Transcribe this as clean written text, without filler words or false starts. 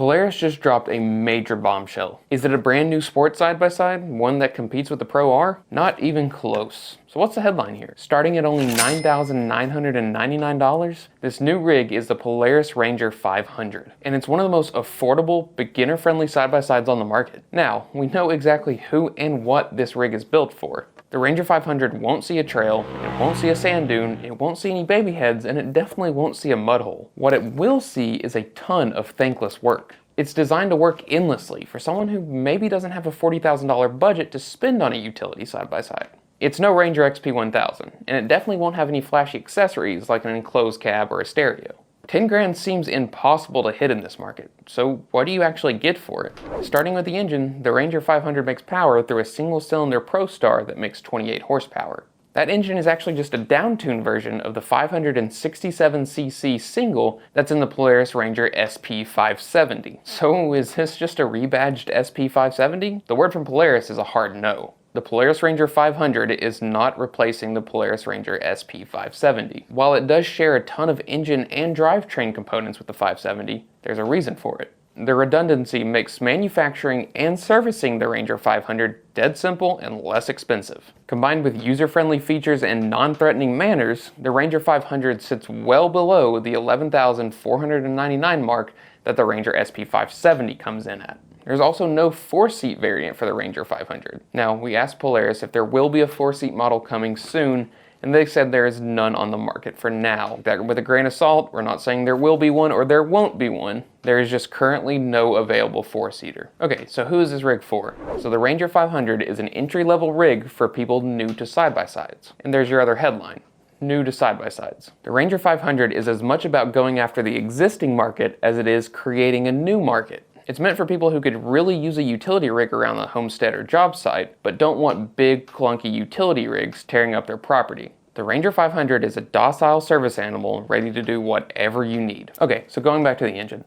Polaris just dropped a major bombshell. Is it a brand new sports side-by-side? One that competes with the Pro R? Not even close. So what's the headline here? Starting at only $9,999, this new rig is the Polaris Ranger 500. And it's one of the most affordable, beginner-friendly side-by-sides on the market. Now, we know exactly who and what this rig is built for. The Ranger 500 won't see a trail, it won't see a sand dune, it won't see any baby heads, and it definitely won't see a mud hole. What it will see is a ton of thankless work. It's designed to work endlessly for someone who maybe doesn't have a $40,000 budget to spend on a utility side-by-side. It's no Ranger XP1000, and it definitely won't have any flashy accessories like an enclosed cab or a stereo. 10 grand seems impossible to hit in this market, so what do you actually get for it? Starting with the engine, the Ranger 500 makes power through a single-cylinder ProStar that makes 28 horsepower. That engine is actually just a down-tuned version of the 567cc single that's in the Polaris Ranger SP570. So is this just a rebadged SP570? The word from Polaris is a hard no. The Polaris Ranger 500 is not replacing the Polaris Ranger SP570. While it does share a ton of engine and drivetrain components with the 570, there's a reason for it. The redundancy makes manufacturing and servicing the Ranger 500 dead simple and less expensive. Combined with user-friendly features and non-threatening manners, the Ranger 500 sits well below the $11,499 mark that the Ranger SP570 comes in at. There's also no 4-seat variant for the Ranger 500. Now, we asked Polaris if there will be a 4-seat model coming soon, and they said there is none on the market for now. That with a grain of salt, we're not saying there will be one or there won't be one. There is just currently no available 4-seater. Okay, so who is this rig for? So the Ranger 500 is an entry-level rig for people new to side-by-sides. And there's your other headline. New to side-by-sides. The Ranger 500 is as much about going after the existing market as it is creating a new market. It's meant for people who could really use a utility rig around the homestead or job site, but don't want big, clunky utility rigs tearing up their property. The Ranger 500 is a docile service animal ready to do whatever you need. Okay, so going back to the engine.